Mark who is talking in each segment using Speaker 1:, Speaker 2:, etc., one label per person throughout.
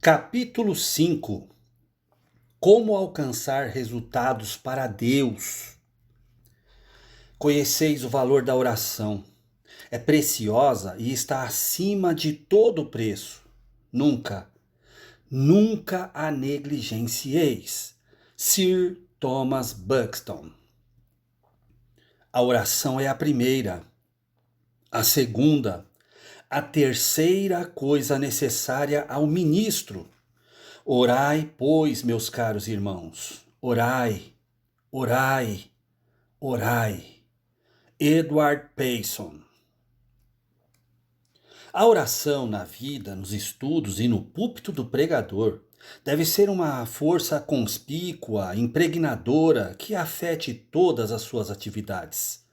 Speaker 1: Capítulo 5: Como alcançar resultados para Deus. Conheceis o valor da oração. É preciosa e está acima de todo preço. Nunca, nunca a negligencieis. Sir Thomas Buxton. A oração é a primeira, a segunda, a terceira coisa necessária ao ministro. Orai, pois, meus caros irmãos, orai, orai, orai. Edward Payson. A oração na vida, nos estudos e no púlpito do pregador deve ser uma força conspícua, impregnadora, que afete todas as suas atividades.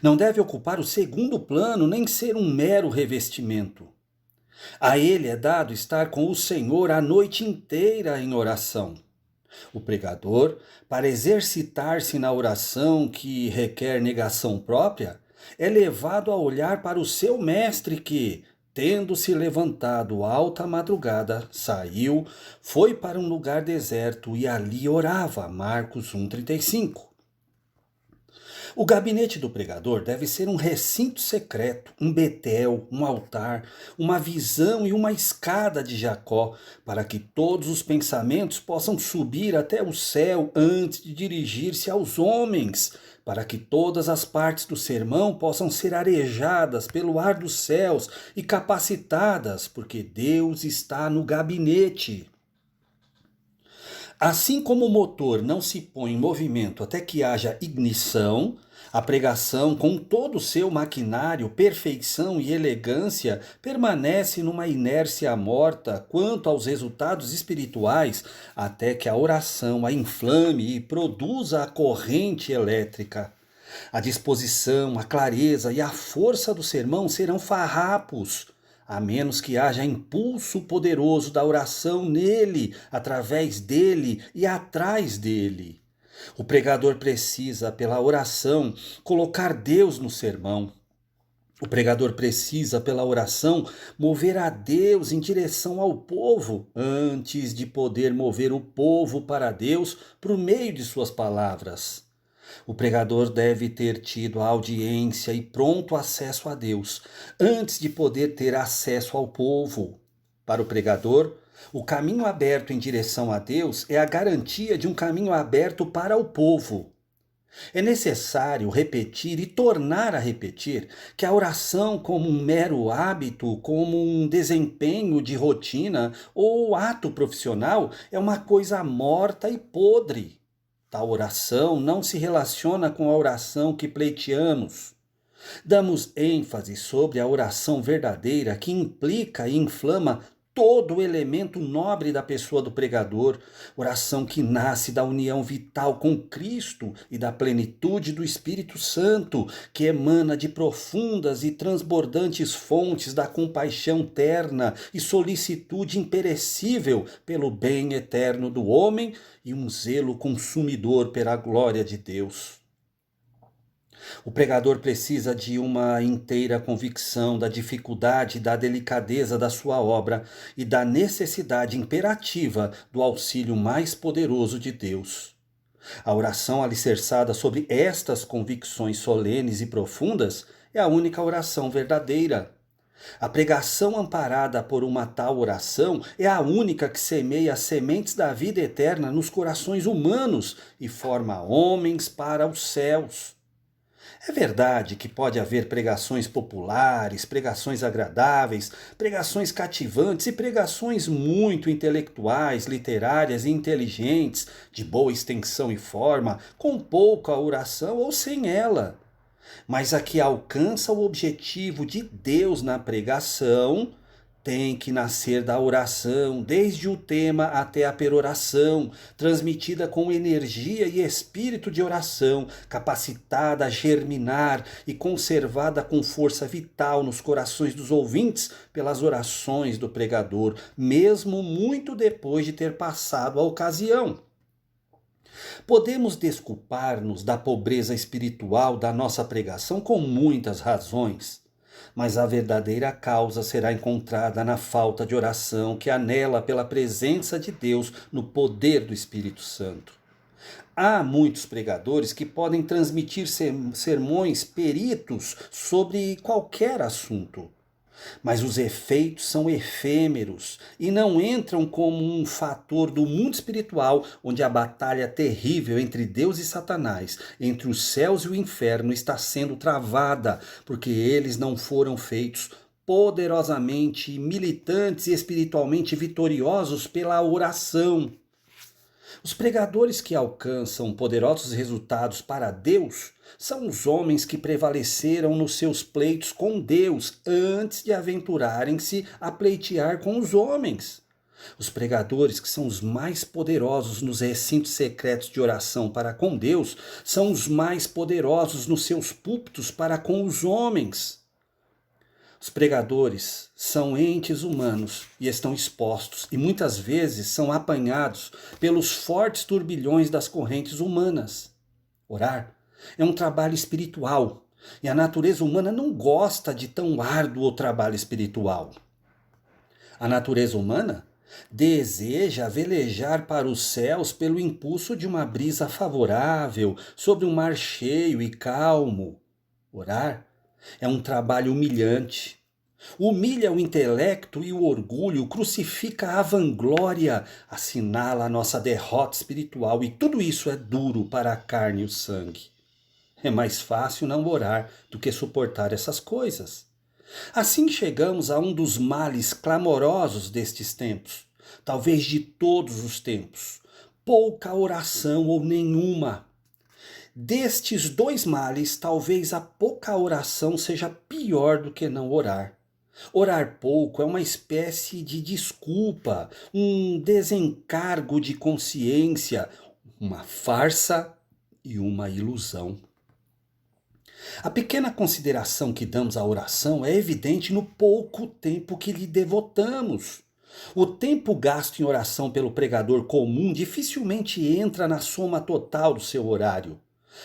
Speaker 1: Não deve ocupar o segundo plano nem ser um mero revestimento. A ele é dado estar com o Senhor a noite inteira em oração. O pregador, para exercitar-se na oração que requer negação própria, é levado a olhar para o seu mestre que, tendo se levantado alta madrugada, saiu, foi para um lugar deserto e ali orava. Marcos 1,35. O gabinete do pregador deve ser um recinto secreto, um Betel, um altar, uma visão e uma escada de Jacó, para que todos os pensamentos possam subir até o céu antes de dirigir-se aos homens, para que todas as partes do sermão possam ser arejadas pelo ar dos céus e capacitadas, porque Deus está no gabinete. Assim como o motor não se põe em movimento até que haja ignição, a pregação, com todo o seu maquinário, perfeição e elegância, permanece numa inércia morta quanto aos resultados espirituais, até que a oração a inflame e produza a corrente elétrica. A disposição, a clareza e a força do sermão serão farrapos, a menos que haja impulso poderoso da oração nele, através dele e atrás dele. O pregador precisa, pela oração, colocar Deus no sermão. O pregador precisa, pela oração, mover a Deus em direção ao povo, antes de poder mover o povo para Deus por meio de suas palavras. O pregador deve ter tido a audiência e pronto acesso a Deus, antes de poder ter acesso ao povo. Para o pregador, o caminho aberto em direção a Deus é a garantia de um caminho aberto para o povo. É necessário repetir e tornar a repetir que a oração, como um mero hábito, como um desempenho de rotina ou ato profissional, é uma coisa morta e podre. Tal oração não se relaciona com a oração que pleiteamos. Damos ênfase sobre a oração verdadeira que implica e inflama todo o elemento nobre da pessoa do pregador, oração que nasce da união vital com Cristo e da plenitude do Espírito Santo, que emana de profundas e transbordantes fontes da compaixão terna e solicitude imperecível pelo bem eterno do homem e um zelo consumidor pela glória de Deus. O pregador precisa de uma inteira convicção da dificuldade e da delicadeza da sua obra e da necessidade imperativa do auxílio mais poderoso de Deus. A oração alicerçada sobre estas convicções solenes e profundas é a única oração verdadeira. A pregação amparada por uma tal oração é a única que semeia as sementes da vida eterna nos corações humanos e forma homens para os céus. É verdade que pode haver pregações populares, pregações agradáveis, pregações cativantes e pregações muito intelectuais, literárias e inteligentes, de boa extensão e forma, com pouca oração ou sem ela. Mas a que alcança o objetivo de Deus na pregação tem que nascer da oração, desde o tema até a peroração, transmitida com energia e espírito de oração, capacitada a germinar e conservada com força vital nos corações dos ouvintes pelas orações do pregador, mesmo muito depois de ter passado a ocasião. Podemos desculpar-nos da pobreza espiritual da nossa pregação com muitas razões. Mas a verdadeira causa será encontrada na falta de oração que anela pela presença de Deus no poder do Espírito Santo. Há muitos pregadores que podem transmitir sermões peritos sobre qualquer assunto, mas os efeitos são efêmeros e não entram como um fator do mundo espiritual, onde a batalha terrível entre Deus e Satanás, entre os céus e o inferno, está sendo travada, porque eles não foram feitos poderosamente militantes e espiritualmente vitoriosos pela oração. Os pregadores que alcançam poderosos resultados para Deus são os homens que prevaleceram nos seus pleitos com Deus antes de aventurarem-se a pleitear com os homens. Os pregadores que são os mais poderosos nos recintos secretos de oração para com Deus são os mais poderosos nos seus púlpitos para com os homens. Os pregadores são entes humanos e estão expostos, e muitas vezes são apanhados pelos fortes turbilhões das correntes humanas. Orar é um trabalho espiritual, e a natureza humana não gosta de tão árduo trabalho espiritual. A natureza humana deseja velejar para os céus pelo impulso de uma brisa favorável, sobre um mar cheio e calmo. Orar é um trabalho humilhante. Humilha o intelecto e o orgulho, crucifica a vanglória, assinala a nossa derrota espiritual, e tudo isso é duro para a carne e o sangue. É mais fácil não orar do que suportar essas coisas. Assim chegamos a um dos males clamorosos destes tempos, talvez de todos os tempos: pouca oração ou nenhuma. Destes dois males, talvez a pouca oração seja pior do que não orar. Orar pouco é uma espécie de desculpa, um desencargo de consciência, uma farsa e uma ilusão. A pequena consideração que damos à oração é evidente no pouco tempo que lhe devotamos. O tempo gasto em oração pelo pregador comum dificilmente entra na soma total do seu horário.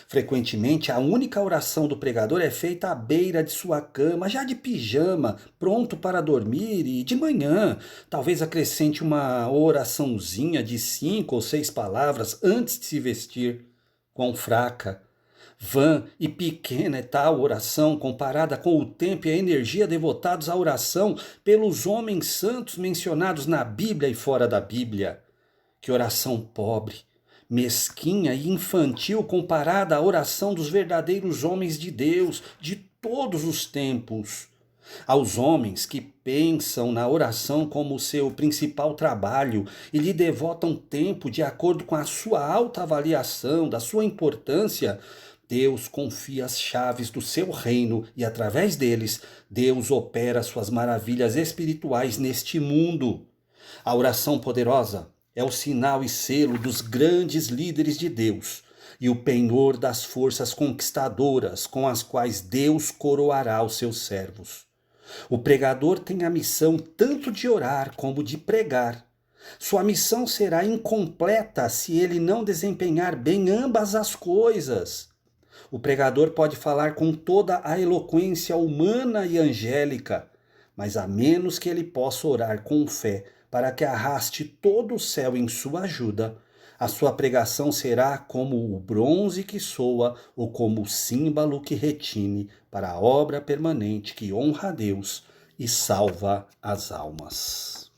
Speaker 1: Frequentemente, a única oração do pregador é feita à beira de sua cama, já de pijama, pronto para dormir, e de manhã talvez acrescente uma oraçãozinha de 5 ou 6 palavras antes de se vestir. Quão fraca, vã e pequena é tal oração comparada com o tempo e a energia devotados à oração pelos homens santos mencionados na Bíblia e fora da Bíblia. Que oração pobre, mesquinha e infantil comparada à oração dos verdadeiros homens de Deus de todos os tempos. Aos homens que pensam na oração como seu principal trabalho e lhe devotam tempo de acordo com a sua alta avaliação da sua importância, Deus confia as chaves do seu reino e, através deles, Deus opera suas maravilhas espirituais neste mundo. A oração poderosa é o sinal e selo dos grandes líderes de Deus e o penhor das forças conquistadoras com as quais Deus coroará os seus servos. O pregador tem a missão tanto de orar como de pregar. Sua missão será incompleta se ele não desempenhar bem ambas as coisas. O pregador pode falar com toda a eloquência humana e angélica, mas a menos que ele possa orar com fé para que arraste todo o céu em sua ajuda, a sua pregação será como o bronze que soa ou como o símbolo que retine para a obra permanente que honra a Deus e salva as almas.